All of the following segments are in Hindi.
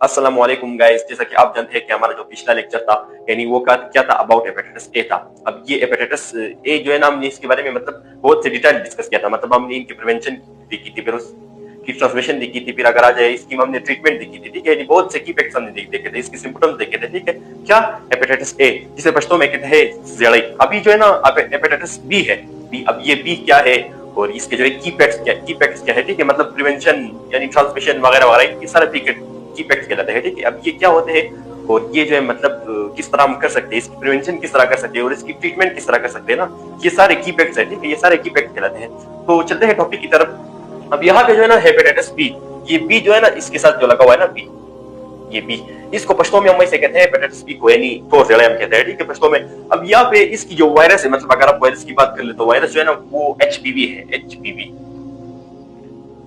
अस्सलाम वालेकुम गाइस, जैसा कि आप जानते हैं कि हमारा जो पिछला लेक्चर था यानी वो क्या था अबाउट हेपेटाइटिस ए था। अब ये हेपेटाइटिस ए जो है ना, हमने इसके बारे में मतलब बहुत से डिटेल डिस्कस किया था। मतलब हमने इनकी प्रिवेंशन देखी थी, फिर उसकी ट्रांसमिशन देखी थी, फिर अगर आ जाए इसकी हमने ट्रीटमेंट देखी थी। ठीक है, यानी बहुत से की फैक्ट्स हमने देखे थे, इसके सिम्टम्स देखे थे। ठीक है, क्या हेपेटाइटिस ए जिसे पश्तो में कहते हैं जड़ई। अभी जो है ना हेपेटाइटिस बी है। अब ये बी क्या है और इसके जो है की फैक्ट्स क्या है। ठीक है, मतलब प्रिवेंशन यानी ट्रांसमिशन वगैरह वगैरह ये सारे की फैक्ट्स कहलाते हैं। ठीक है, अब ये क्या होते हैं और ये जो है मतलब किस तरह हम कर सकते हैं, इसकी प्रिवेंशन किस तरह कर सकते हैं और इसकी ट्रीटमेंट किस तरह कर सकते हैं ना, ये सारे की फैक्ट्स है। ठीक है, ये सारे की फैक्ट्स कहलाते हैं। तो चलते हैं टॉपिक की तरफ। अब यहाँ पे जो है ना हेपेटाइटिस बी, ये बी जो है ना इसके साथ जो लगा हुआ है ना बी, ये बी, इसको पश्तो में हम वैसे कहते हैं हेपेटाइटिस बी को, यानी तो जड़े हम कहते हैं। ठीक है, पश्तो में। अब यहाँ पे इसकी जो वायरस है, मतलब अगर आप वायरस की बात कर ले तो वायरस जो है ना वो एचपीवी है, एचपीवी।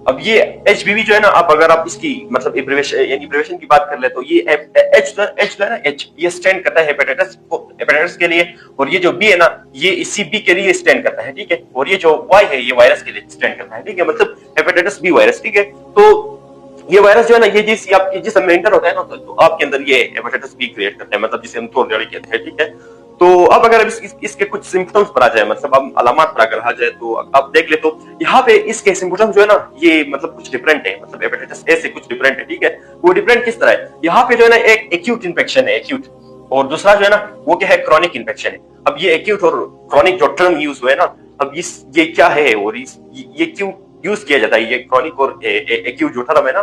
अब ये एचपीवी जो है ना, आप अगर आप इसकी मतलब एब्रिविएशन की बात कर ले तो ये एच जो है ना, एच ये स्टैंड करता है हेपेटाइटिस के लिए, और ये जो बी है ना ये सीबी के लिए स्टैंड करता है। ठीक है, और ये जो वाई है ये वायरस के लिए स्टैंड करता है। ठीक है, मतलब हेपेटाइटिस बी वायरस। ठीक है, तो ये वायरस जो है ना ये आपके जिसम में एंटर होता है ना तो आपके अंदर ये हेपेटाइटिस बी क्रिएट करता है, मतलब जिसे हम थोर जड़ी कहते हैं। ठीक है, तो अब अगर इसके कुछ सिम्टम्स पर आ जाए, मतलब हम अलामत पर अगर आ जाए तो आप देख ले तो यहाँ पे इसके सिम्टम्स जो है ना ये मतलब कुछ डिफरेंट है, मतलब हेपेटाइटिस ए से कुछ डिफरेंट है। ठीक है, वो डिफरेंट किस तरह है, यहाँ पे जो है ना एक एक्यूट इन्फेक्शन है, एक्यूट, और दूसरा जो है ना वो क्या है, क्रॉनिक इन्फेक्शन है। अब ये एक्यूट और क्रॉनिक जो टर्म यूज हुआ है ना, अब ये क्या है और ये क्यों यूज किया जाता है, ये क्रॉनिक और एक्यूट जो टर्म है ना,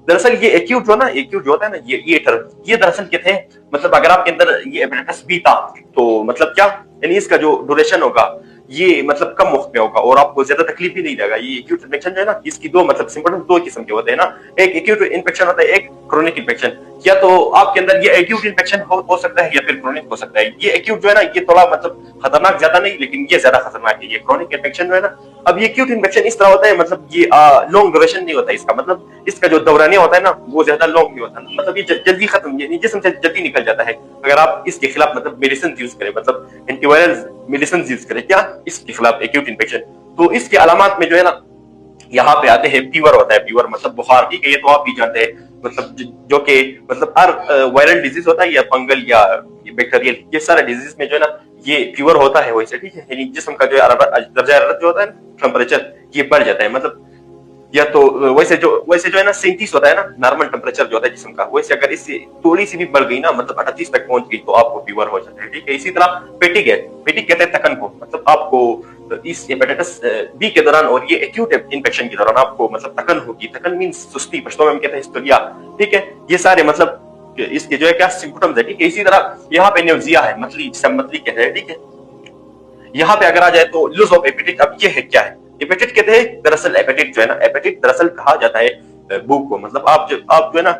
दरअसल ये एक्यूट जो ना, एक्यूट जो होता है ना ये टर्म, ये दरअसल क्या थे, मतलब अगर आपके अंदर ये हेपेटाइटिस बी था तो मतलब क्या, यानी इसका जो ड्यूरेशन होगा ये मतलब कम वक्त में होगा और आपको ज्यादा तकलीफ भी नहीं देगा। ये एक्यूट इन्फेक्शन जो है ना, इसकी दो मतलब सिम्टम्स दो किस्म के होते हैं ना, एक एक्यूट इन्फेक्शन होता है, एक क्रोनिक इन्फेक्शन। या तो आपके अंदर ये एक्यूट इन्फेक्शन हो सकता है या फिर क्रोनिक हो सकता है। ये एक्यूट जो है ना ये थोड़ा मतलब खतरनाक ज्यादा नहीं, लेकिन ये ज्यादा खतरनाक है, ये क्रोनिक इन्फेक्शन जो है ना। अब ये एक्यूट इन्फेक्शन इस तरह होता है, मतलब ये लॉन्ग ड्यूरेशन नहीं होता इसका, मतलब इसका जो दौरानिया होता है ना वो ज्यादा लॉन्ग नहीं होता, मतलब ये जल्दी खत्म, यानी जिस्म से जल्दी निकल जाता है अगर आप इसके खिलाफ मतलब मेडिसिन यूज करें, मतलब एंटीवायरल मेडिसिन यूज करें क्या इसके खिलाफ एक्यूट इन्फेक्शन। तो इसके अलामत में जो है ना यहाँ पे आते हैं, फीवर होता है, फीवर मतलब बुखार। ठीक है, ये तो आप भी जानते हैं, मतलब जो कि मतलब हर वायरल डिजीज होता है या फंगल या बैक्टीरियल, ये सारे डिजीज में जो है ना ये फीवर होता है वैसे। ठीक है, यानी जिस्म का जो दर्जा हरारत जो होता है ना, टेम्परेचर, ये बढ़ जाता है। मतलब या तो वैसे जो है ना 37 होता है ना नॉर्मल टेम्परेचर जो होता है जिस्म का, वैसे अगर इससे थोड़ी सी भी बढ़ गई ना, मतलब 38 तक पहुंच गई तो आपको फीवर हो जाता है। ठीक है, इसी तरह पेटिक है, पेटिक कहते हैं थकन को, मतलब आपको इस हेपेटाइटिस बी के दौरान और ये एक्यूट इन्फेक्शन के दौरान आपको मतलब थकन होगी। थकन मींस सुस्ती, पश्तो में हम कहते हैं हिस्टोरिया। ठीक है, ये सारे मतलब इसके जो है क्या सिम्टम्स है। ठीक है, इसी तरह यहाँ पे न्यूजिया है, मतली जिसे मतली कहते हैं। ठीक है, यहाँ पे अगर आ जाए तो लूज ऑफ एपेटाइट। अब ये है क्या है, एपेटाइट कहते हैं दरअसल, एपेटाइट जो है ना, एपेटाइट दरअसल कहा जाता है भूख को, मतलब आप जो है ना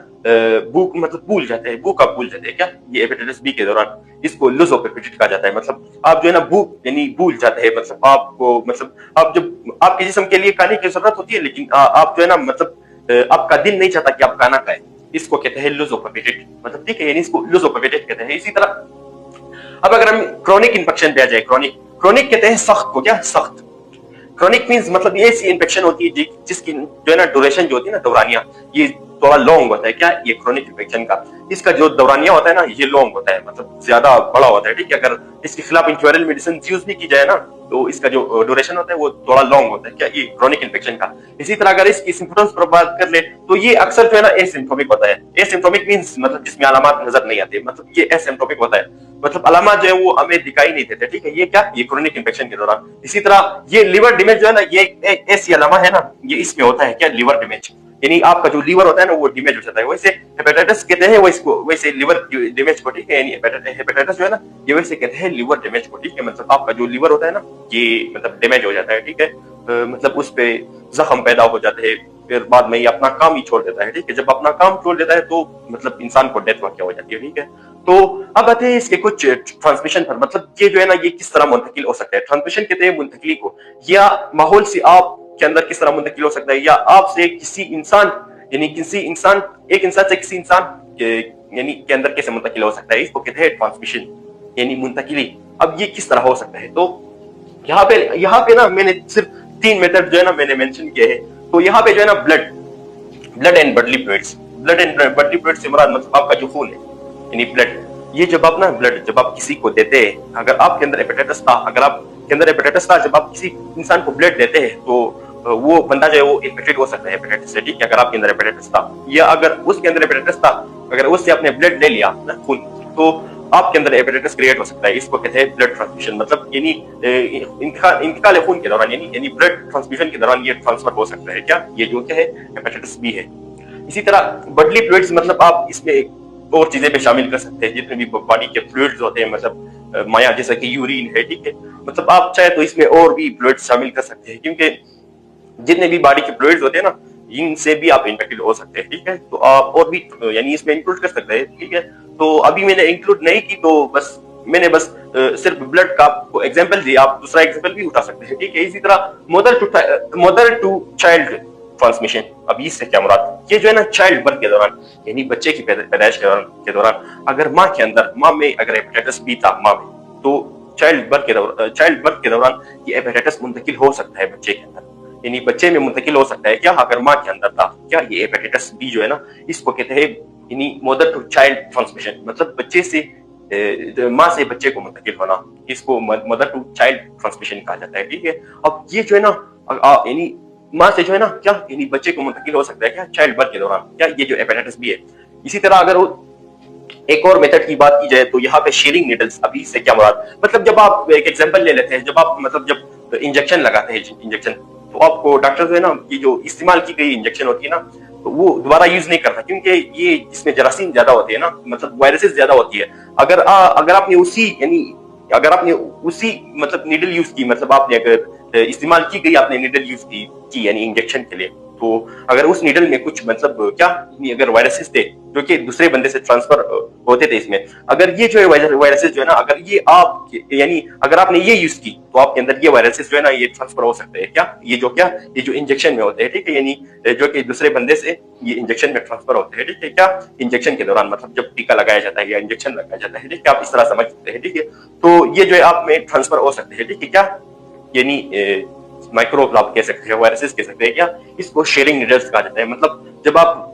भूख मतलब भूल जाते हैं, भूख आप भूल जाते हैं क्या, ये हेपेटाइटिस बी के दौरान इसको लूज ऑफ एपेटाइट कहा जाता है। मतलब आप जो है ना भूख यानी भूल जाते हैं, मतलब आपको मतलब आप जब आपके जिस्म के लिए खाने की जरूरत होती है लेकिन आप जो है ना मतलब आपका दिल नहीं चाहता कि आप खाना खाएं, इसको कहते हैं लूज ऑफ एपेटाइट। मतलब ठीक है, यानी इसको लूज ऑफ एपेटाइट कहते हैं। इसी तरह अब अगर हम क्रोनिक इन्फेक्शन पे आ जाए, क्रोनिक कहते हैं सख्त को, क्या सख्त। क्रोनिक मींस मतलब ये ऐसी इन्फेक्शन होती है जिसकी जो है ना ड्यूरेशन जो होती है ना, दौरानिया, ये थोड़ा लॉन्ग होता है क्या, ये क्रोनिक इन्फेक्शन का, इसका जो दौरानिया होता है ना ये लॉन्ग होता है, मतलब ज्यादा बड़ा होता है। ठीक है, अगर इसके खिलाफ एंटीवायरल मेडिसिन यूज भी की जाए ना तो इसका जो ड्यूरेशन होता है वो थोड़ा लॉन्ग होता है क्या, ये क्रोनिक इन्फेक्शन का। इसी तरह अगर इसकी सिम्टम्स पर बात कर ले तो ये अक्सर जो है ना एसिम्प्टोमिक होता है। एसिम्प्टोमिक मींस मतलब जिसमें अलामत नजर नहीं आते, मतलब ये एसिम्प्टोमिक होता है, मतलब अलामत जो है वो हमें दिखाई नहीं देते। ठीक है, ये क्या, ये क्रोनिक इन्फेक्शन के दौरान। इसी तरह ये लिवर डैमेज जो है ना, ये ऐसी अलामत है ना, ये इसमें होता है क्या, लिवर डैमेज, यानी आपका जो लीवर होता है ना वो डैमेज हो जाता है। वैसे हेपेटाइटिस कहते हैं वैसे लिवर डैमेज को। ठीक है, यानी हेपेटाइटिस जो है ना ये वैसे कहते हैं लिवर डैमेज को। ठीक है, मतलब आपका जो लीवर होता है ना ये मतलब डैमेज हो जाता है। ठीक है, मतलब उस पे जख्म पैदा हो जाते हैं, फिर बाद में ये अपना काम ही छोड़ देता है। ठीक है, जब अपना काम छोड़ देता है तो मतलब इंसान को डेथ वाकया हो जाती है। ठीक है, तो अब आते हैं इसके कुछ ट्रांसमिशन पर, मतलब ये जो है ना ये किस तरह मुंतकिल हो सकता है। ट्रांसमिशन कहते हैं मुंतकिली को, या माहौल से आप के अंदर किस तरह मुंतकिल हो सकता है, या आपसे किसी इंसान यानी किसी इंसान, एक इंसान से किसी इंसान यानी के अंदर कैसे मुंतकिल हो सकता है, इसको कहते हैं ट्रांसमिशन यानी मुंतकिली। अब ये किस तरह हो सकता है, तो यहाँ पे ना मैंने सिर्फ 3 मेथड जो है ना मैंने मेंशन किए हैं। तो यहाँ पे जो है ना blood and bodily fluids, blood and body fluid से मुराद मतलब आपका जो खून है यानी ब्लड, ये जब आप ना ब्लड जब आप किसी को देते हैं, अगर आपके अंदर हेपेटाइटिस था, अगर आपके अंदर हेपेटाइटिस था, जब आप किसी इंसान को ब्लड देते हैं तो वो बंदा जो है वो इन्फेक्टेड हो सकता है हेपेटाइटिस से, ठीक है, अगर आपके अंदर हेपेटाइटिस था या अगर उसके अंदर हेपेटाइटिस था, अगर उससे आपने ब्लड ले लिया ना खून, तो आपके अंदर हेपेटाइटिस क्रिएट हो सकता है। इसको कहते हैं ब्लड ट्रांसमिशन, मतलब यानी इंतकाल खून के दौरान यानी ब्लड ट्रांसमिशन के दौरान ये ट्रांसफर हो सकता है क्या, ये जो क्या है हेपेटाइटिस बी है। इसी तरह बॉडी फ्लूइड्स मतलब आप इसमें और चीजें भी शामिल कर सकते हैं, जितने भी बॉडी के फ्लूइड्स होते हैं, मतलब माया जैसा कि यूरिन है, ठीक है, मतलब आप चाहे तो इसमें और भी फ्लूइड्स शामिल कर सकते हैं, क्योंकि जितने भी बॉडी के फ्लूइड्स होते हैं ना इनसे भी आप इन्फेक्टेड हो सकते हैं, ठीक है, तो आप और भी यानी इसमें इंक्लूड कर सकते हैं, ठीक है। तो अभी मैंने इंक्लूड नहीं की, तो बस मैंने सिर्फ ब्लड का आपको एग्जांपल दिया, आप दूसरा एग्जांपल भी उठा सकते हैं, ठीक है। इसी तरह मदर टू चाइल्ड ट्रांसमिशन, अब इससे क्या मुराद, ये जो है ना चाइल्ड बर्थ के दौरान यानी बच्चे की पैदाइश के दौरान अगर माँ के अंदर, माँ में अगर हेपेटाइटिस बी था माँ में, तो चाइल्ड बर्थ के दौरान ये हेपेटाइटिस मुंतकिल हो सकता है बच्चे के अंदर, यानी बच्चे में मुंतकिल हो सकता है क्या, अगर माँ के अंदर था क्या ये हेपेटाइटिस बी जो है ना, इसको कहते हैं यानी मदर टू चाइल्ड ट्रांसमिशन, मतलब बच्चे से माँ से बच्चे को मुंतकिल होना, इसको मदर टू चाइल्ड ट्रांसमिशन कहा जाता है, ठीक है। अब ये जो है ना यानी माँ से जो है ना क्या यानी बच्चे को मुंतकिल हो सकता है क्या चाइल्ड बर्थ के दौरान, क्या ये जो हेपेटाइटिस बी है। इसी तरह अगर एक और मेथड की बात की जाए तो यहाँ पे शेयरिंग नीडल्स, अभी इससे क्या मुराद, मतलब जब आप एक एग्जांपल ले लेते हैं, जब आप मतलब जब इंजेक्शन लगाते हैं इंजेक्शन, तो आपको डॉक्टर जो है ना ये जो इस्तेमाल की गई इंजेक्शन होती है ना, तो वो दोबारा यूज नहीं करता, क्योंकि ये इसमें जरासीम ज्यादा होती है ना, मतलब वायरसेस ज्यादा होती है। अगर आपने उसी मतलब नीडल यूज की, मतलब आपने अगर इस्तेमाल की गई आपने नीडल यूज की यानी इंजेक्शन के लिए, तो अगर उस नीडल में कुछ मतलब क्या अगर वायरसेस थे जो कि दूसरे बंदे से ट्रांसफर होते थे इसमें, अगर ये जो है वायरसेस जो है ना, अगर ये आप यानी अगर आपने ये यूज की तो आपके अंदर ये वायरसेस जो है ना ये ट्रांसफर हो सकते हैं क्या, ये जो इंजेक्शन में होते हैं, ठीक है, यानी जो कि दूसरे बंदे से ये इंजेक्शन में ट्रांसफर होते हैं, ठीक है, क्या इंजेक्शन के दौरान, मतलब जब टीका लगाया जाता है या इंजेक्शन लगाया जाता है, ठीक है, आप इस तरह समझ सकते हैं, ठीक है। तो ये जो है आप में ट्रांसफर हो सकते हैं, ठीक है, क्या यानी माइक्रोब आप कह सकते हैं, वायरसेस कह सकते हैं क्या, इसको शेयरिंग नीडल्स कहा जाता है। मतलब जब आप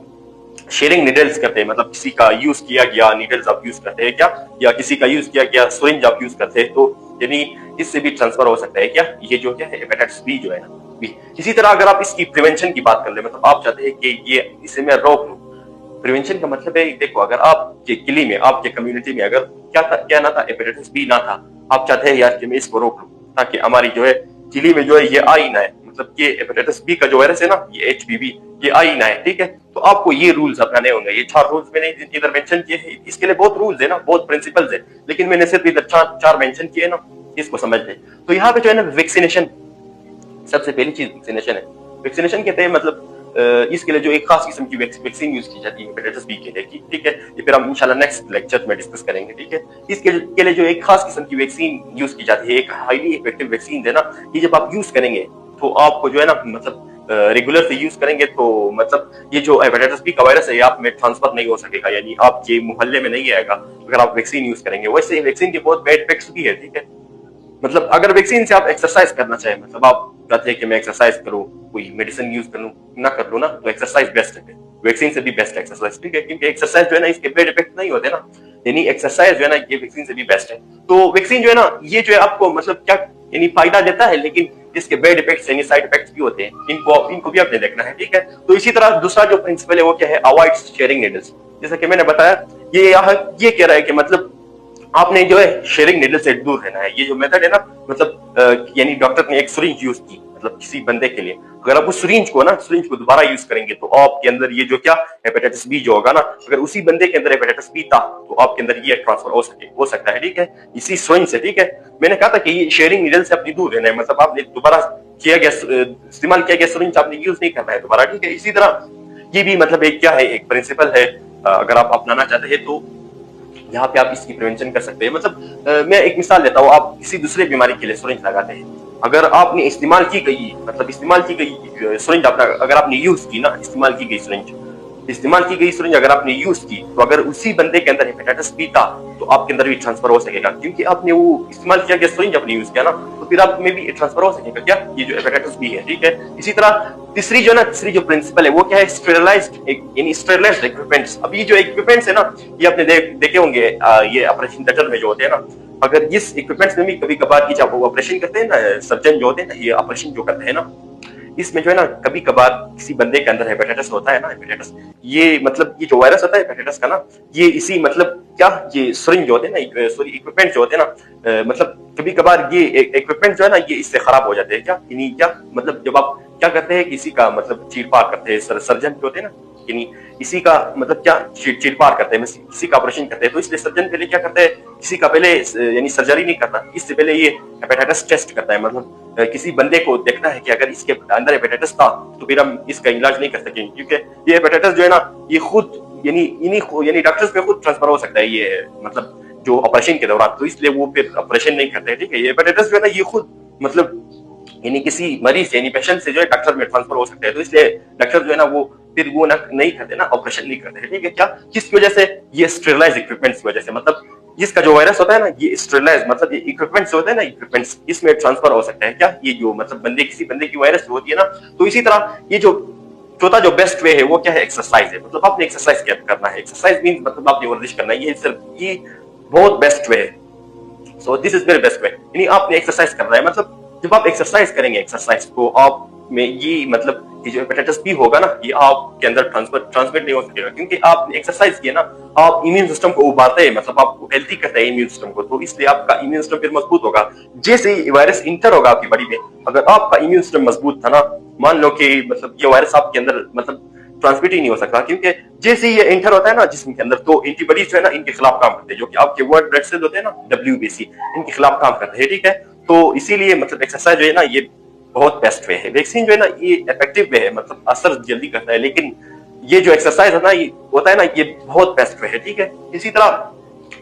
शेयरिंग नीडल्स करते हैं, मतलब किसी का यूज किया गया नीडल्स आप यूज करते हैं क्या, या किसी का यूज किया गया सिरिंज आप यूज करते हैं, तो यानी इससे भी ट्रांसफर हो सकता है क्या, ये जो क्या है हेपेटाइटिस बी जो है ना बी। इसी तरह अगर आप इसकी प्रिवेंशन की बात कर ले, मतलब आप चाहते हैं कि ये इसे मैं रोक लूं, प्रिवेंशन का मतलब है देखो, अगर आपके किली में आपके कम्युनिटी में अगर क्या ना था हेपेटाइटिस बी ना था, आप चाहते हैं यार कि मैं इसको रोक लूं, ताकि हमारी जो है चिली में जो है ये आई ना है, मतलब ये हेपेटाइटिस बी का जो वायरस है ना ये एचपीवी ये आई ना है, ठीक है। तो आपको ये रूल्स अपनाने होंगे, ये 4 रूल्स मैंने इधर मेंशन किए हैं, इसके लिए बहुत रूल्स है ना, बहुत प्रिंसिपल्स है, लेकिन मैंने सिर्फ इधर 4 मेंशन किए ना, इसको समझ लें। तो यहाँ पे जो है ना वैक्सीनेशन, सबसे पहली चीज वैक्सीनेशन है। वैक्सीनेशन कहते हैं मतलब इसके लिए जो एक खास किस्म की वैक्सीन यूज की जाती है हेपेटाइटिस बी के लिए, ठीक है, ये फिर हम इंशाल्लाह नेक्स्ट लेक्चर में डिस्कस करेंगे, ठीक है। इसके लिए जो एक खास किस्म की वैक्सीन यूज की जाती है, एक हाईली इफेक्टिव वैक्सीन है ना, ये जब आप यूज करेंगे तो आपको जो है ना मतलब रेगुलर से यूज करेंगे तो मतलब ये जो हेपेटाइटिस बी का वायरस है ये आप में ट्रांसफर नहीं हो सकेगा, यानी आपके मोहल्ले में नहीं आएगा अगर आप वैक्सीन यूज करेंगे। वैसे वैक्सीन के बहुत बैड इफेक्ट्स भी है, ठीक है, मतलब अगर वैक्सीन से आप एक्सरसाइज करना चाहें, मतलब आप चाहते हैं कि मैं एक्सरसाइज करूं, कोई मेडिसिन यूज कर लूं ना कर लूं ना, तो एक्सरसाइज बेस्ट है, वैक्सीन से भी बेस्ट है एक्सरसाइज, ठीक है, क्योंकि एक्सरसाइज जो है ना इसके बैड इफेक्ट नहीं होते ना, यानी एक्सरसाइज जो है ना ये वैक्सीन से भी बेस्ट है। तो वैक्सीन जो है ना ये जो है आपको मतलब क्या यानी फायदा देता है, लेकिन इसके बैड इफेक्ट्स यानी साइड इफेक्ट्स भी होते हैं, इनको भी आपने देखना है, ठीक है। तो इसी तरह दूसरा जो प्रिंसिपल है वो क्या है, अवॉइड शेयरिंग नीडल्स। जैसा कि मैंने बताया ये कह रहा है कि मतलब आपने जो है शेयरिंग नीडल से दूर रहना है। ये जो मेथड है ना मतलब यानी डॉक्टर ने एक सिरिंज यूज की मतलब किसी बंदे के लिए, अगर आप उस सिरिंज को दोबारा यूज करेंगे तो आपके अंदर ये जो क्या हेपेटाइटिस बी जो होगा ना, अगर उसी बंदे के अंदर हेपेटाइटिस बी था तो आपके अंदर ये ट्रांसफर हो सकता है, ठीक है, इसी सिरिंज से, ठीक है। मैंने कहा था कि ये शेयरिंग नीडल से अपनी दूर रहना है, मतलब आपने दोबारा इस्तेमाल किया गया सिरिंज आपने यूज नहीं करना है दोबारा, ठीक है। इसी तरह ये भी मतलब एक क्या है, एक प्रिंसिपल है, अगर आप अपनाना चाहते हैं तो यहाँ पे आप इसकी प्रिवेंशन कर सकते हैं। मतलब मैं एक मिसाल देता हूँ, आप किसी दूसरे बीमारी के लिए सिरिंज लगाते हैं, अगर आपने इस्तेमाल की गई सिरिंज अगर आपने यूज की ना, इस्तेमाल की गई सिरिंज अगर आपने यूज की, तो अगर उसी बंदे के अंदर हेपेटाइटिस बी था तो आपके अंदर भी ट्रांसफर हो सकेगा, क्योंकि आपने वो इस्तेमाल किया गया सिरिंज आपने यूज किया ना, तो फिर आप में भी ट्रांसफर हो सकेगा क्या, ये जो हेपेटाइटिस बी है, ठीक है। इसी तरह तीसरी जो प्रिंसिपल है वो क्या है, स्टेरिलाइज्ड यानी स्टेरिलाइज्ड इक्विपमेंट्स। अब ये जो इक्विपमेंट्स है ना, ये आपने देखे होंगे ये ऑपरेशन थिएटर में जो होते हैं ना, अगर इस इक्विपमेंट्स में भी कभी कभार जब वो ऑपरेशन करते हैं ना, सर्जन जो होते हैं ना, ये ऑपरेशन जो करते हैं ना, इसमें जो है ना कभी कभार किसी बंदे के अंदर हेपेटाइटिस होता है ना, हेपेटाइटिस, ये मतलब ये जो वायरस होता है हेपेटाइटिस का ना, ये इसी मतलब क्या, ये सिरिंज जो होते हैं ना, सॉरी इक्विपमेंट जो होते हैं ना, मतलब कभी कभार ये इक्विपमेंट जो है ना, ये इससे खराब हो जाते हैं क्या, यानी क्या मतलब जब आप क्या करते हैं, किसी का मतलब चीरफाड़ करते हैं, सर्जन जो होते हैं ना, यानी इसी का मतलब क्या, चीरफाड़ करते हैं, किसी का ऑपरेशन करते हैं, तो इसलिए सर्जन पहले क्या करते हैं, किसी का पहले यानी सर्जरी नहीं करता, इससे पहले ये हेपेटाइटिस टेस्ट करता है, मतलब किसी बंदे को देखना है कि अगर इसके अंदर हेपेटाइटिस था तो फिर हम इसका इलाज नहीं कर सकेंगे, क्योंकि ये हेपेटाइटिस जो है ना, ये खुद यानी डॉक्टर्स पे खुद ट्रांसफर हो सकता है, ये मतलब जो ऑपरेशन के दौरान, तो इसलिए वो फिर ऑपरेशन नहीं करते, ठीक है। ये हेपेटाइटिस जो है ना, ये खुद मतलब यानी किसी मरीज यानी पेशेंट से जो है डॉक्टर में ट्रांसफर हो सकता है, तो इसलिए डॉक्टर जो है ना वो फिर वो नहीं करते ना, ऑपरेशन नहीं करते, ठीक है। क्या, किसकी वजह से, ये स्टेरिलाइज इक्विपमेंट्स की वजह से, मतलब इसका जो वायरस होता है ना, ये स्टेरिलाइज मतलब ये इक्विपमेंट्स होते हैं ना, इक्विपमेंट्स इसमें ट्रांसफर हो सकता है क्या, ये जो मतलब किसी बंदे की वायरस होती है ना, तो इसी तरह ये जो चौथा जो बेस्ट वे है वो क्या है, एक्सरसाइज है, मतलब आपने एक्सरसाइज क्या करना है, एक्सरसाइज मींस मतलब आपने वर्जिश करना है, ये सिर्फ ये बहुत बेस्ट वे है। So this is very best way, यानी आपने एक्सरसाइज करना है, मतलब जब आप एक्सरसाइज करेंगे, एक्सरसाइज तो आप में ये मतलब ये जो हेपेटाइटिस बी होगा ना, ये आपके अंदर ट्रांसमिट नहीं हो सकेगा, क्योंकि आपने एक्सरसाइज किया ना, आप इम्यून सिस्टम को उभारते हैं, मतलब आप हेल्थी करते हैं इम्यून सिस्टम को, तो इसलिए आपका इम्यून सिस्टम फिर मजबूत होगा। जैसे ही वायरस इंटर होगा आपकी बॉडी में, अगर आपका इम्यून सिस्टम मजबूत था ना, मान लो कि मतलब ये वायरस आपके अंदर मतलब ट्रांसमिट ही नहीं हो सकता, क्योंकि जैसे ही ये एंटर होता है ना जिस्म के अंदर, तो एंटीबॉडीज जो है ना इनके खिलाफ काम करते हैं, जो कि आपके वर्ड ब्लड सेल होते हैं ना, WBC, इनके खिलाफ काम करते हैं, ठीक है। तो इसीलिए मतलब एक्सरसाइज जो है ना, ये बहुत बेस्ट वे है। वैक्सीन जो है ना, ये इफेक्टिव वे है, मतलब असर जल्दी करता है, लेकिन ये जो एक्सरसाइज है ना, ये होता है ना, ये बहुत बेस्ट वे है, ठीक है। इसी तरह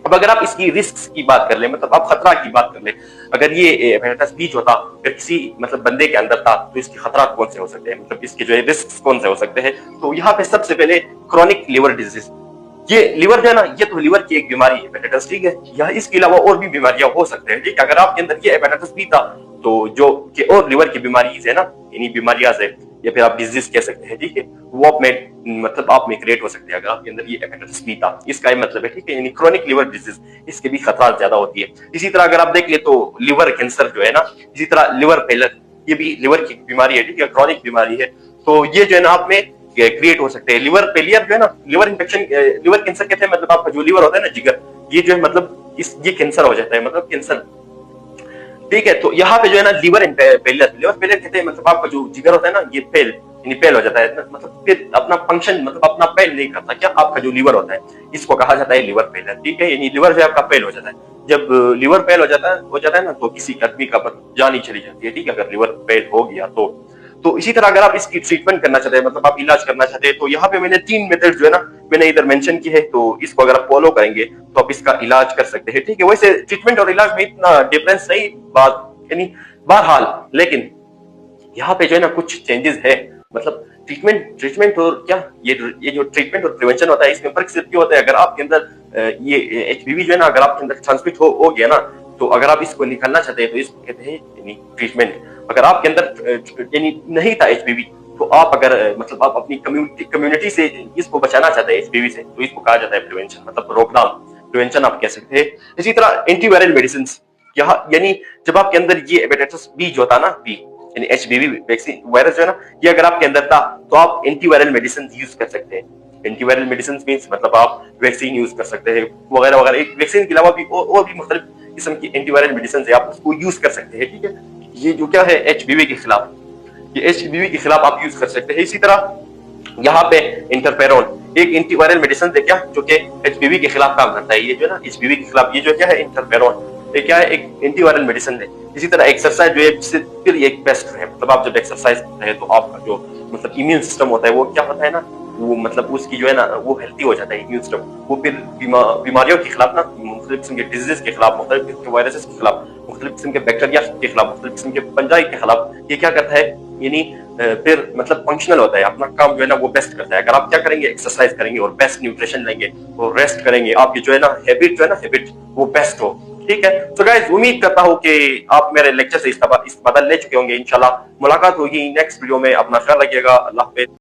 अब अगर आप इसकी रिस्क की बात कर ले, मतलब आप खतरा की बात कर ले, अगर ये हेपेटाइटिस बी होता, अगर किसी मतलब बंदे के अंदर था, तो इसके खतरा कौन से हो सकते हैं, मतलब इसके जो है रिस्क कौन से हो सकते हैं, तो यहाँ पे सबसे पहले क्रॉनिक लिवर डिजीज। ये लिवर जो है ना, ये तो लिवर की एक बीमारी है हेपेटाइटिस, ठीक है, या इसके अलावा और भी बीमारियां हो सकते हैं, ठीक है। अगर आपके अंदर ये हेपेटाइटिस बी था, तो जो कि और लिवर की बीमारी है ना, यानी बीमारियां से, या फिर आप डिजीज कह सकते हैं, ठीक है, वो आप में मतलब आप में क्रिएट हो सकते हैं अगर आपके अंदर ये हेपेटाइटिस बी था, इसका ये मतलब है, ठीक है, यानी क्रॉनिक लिवर डिजीज, इसके भी खतरा ज्यादा होती है। इसी तरह अगर आप देख ले तो लिवर कैंसर जो है ना, इसी तरह लिवर फेलर, ये भी लिवर की बीमारी है, ठीक है, क्रॉनिक बीमारी है, तो ये जो है ना आप में क्रिएट हो सकते हैं। लिवर फेलियर जो है ना, लिवर इन्फेक्शन, लिवर कैंसर कहते हैं, मतलब आपका जो लिवर होता है ना, जिगर, ये जो है मतलब ये कैंसर हो जाता है, मतलब कैंसर, ठीक है। तो यहाँ पे जो है ना लिवर फेलियर कहते हैं, मतलब आपका जो जिगर होता है ना, ये फेल हो जाता है, मतलब फिर अपना फंक्शन मतलब अपना फेल नहीं करता, क्या आपका जो लिवर होता है, इसको कहा जाता है लिवर फेलियर, ठीक है, यानी लिवर जो है आपका फेल हो जाता है। जब लिवर फेल हो जाता है ना, तो किसी आदमी का जान ही चली जाती है, ठीक है, अगर लिवर फेल हो गया तो इसी तरह अगर आप इसकी ट्रीटमेंट करना चाहते हैं, मतलब आप इलाज करना चाहते हैं, तो यहाँ पे मैंने 3 मेथड जो है ना, मैंने इधर मेंशन की है, तो इसको अगर आप फॉलो करेंगे तो आप इसका इलाज कर सकते हैं, ठीक है। वैसे ट्रीटमेंट और इलाज में इतना डिफरेंस नहीं बात, यानी बहरहाल, लेकिन यहाँ पे जो है ना कुछ चेंजेस है, मतलब ट्रीटमेंट और क्या, ये जो ट्रीटमेंट और प्रिवेंशन होता है, इसमें फर्क सिर्फ ये होता है, अगर आपके अंदर ये एचपीवी जो है ना, अगर आपके अंदर ट्रांसमिट हो गया ना, तो अगर आप इसको निकालना चाहते हैं तो इसको कहते हैं यानी ट्रीटमेंट। अगर आपके अंदर यानी नहीं था एचपीवी, तो आप अगर मतलब आप अपनी कम्युनिटी से इसको बचाना चाहते हैं एचपीवी से, तो इसको कहा जाता है प्रिवेंशन, मतलब रोकथाम, प्रिवेंशन आप कह सकते हैं। इसी तरह एंटीवायरल मेडिसिन, यहाँ यानी जब आपके अंदर ये हेपेटाइटिस बी जो था ना, बी यानी एचबीवी वैक्सीन वायरस जो है ना, ये अगर आपके अंदर था, तो आप एंटीवायरल मेडिसिन यूज कर सकते हैं। एंटीवायरल मेडिसिन मींस मतलब आप वैक्सीन यूज कर सकते हैं वगैरह वगैरह, एक वैक्सीन के अलावा भी और भी मुख्तलिफ किस्म की एंटीवायरल मेडिसिन है, आप उसको यूज कर सकते हैं, ठीक है। ये जो क्या है एचबीवी के खिलाफ, ये एचबीवी के खिलाफ आप यूज कर सकते हैं। इसी तरह यहाँ पे इंटरफेरोन एक एंटीवायरल मेडिसिन है क्या, जो कि एचबीवी के खिलाफ काम करता है, ये जो है ना एचबीवी के खिलाफ, ये जो क्या है इंटरफेरोन, ये क्या है एक एंटीवायरल मेडिसिन है। इसी तरह एक्सरसाइज जो है फिर एक बेस्ट है, मतलब आप जब एक्सरसाइज करते हैं तो आपका जो मतलब इम्यून सिस्टम होता है वो क्या होता है ना, वो मतलब उसकी जो है ना वो हेल्थी हो जाता है इम्यून सिस्टम, वो फिर बीमारियों के खिलाफ ना, मुख्तलिफ किस्म के डिजीज के खिलाफ, मुख्तलिफ किस्म के वायरसेस के खिलाफ, मुख्तलिफ किस्म के बैक्टीरिया के खिलाफ, मुख्तलिफ किस्म के फंजाई के खिलाफ ये क्या करता है, यानी फिर मतलब फंक्शनल होता है, अपना काम जो है ना वो बेस्ट करता है। अगर आप क्या करेंगे, एक्सरसाइज करेंगे और बेस्ट न्यूट्रिशन लेंगे और रेस्ट करेंगे, आपकी जो है ना हैबिट वो बेस्ट हो। ठीक है, तो गाइस उम्मीद करता हूँ कि आप मेरे लेक्चर से इस बदल ले चुके होंगे। इंशाल्लाह मुलाकात होगी नेक्स्ट वीडियो में। अपना ख्याल रखिएगा। अल्लाह हाफिज।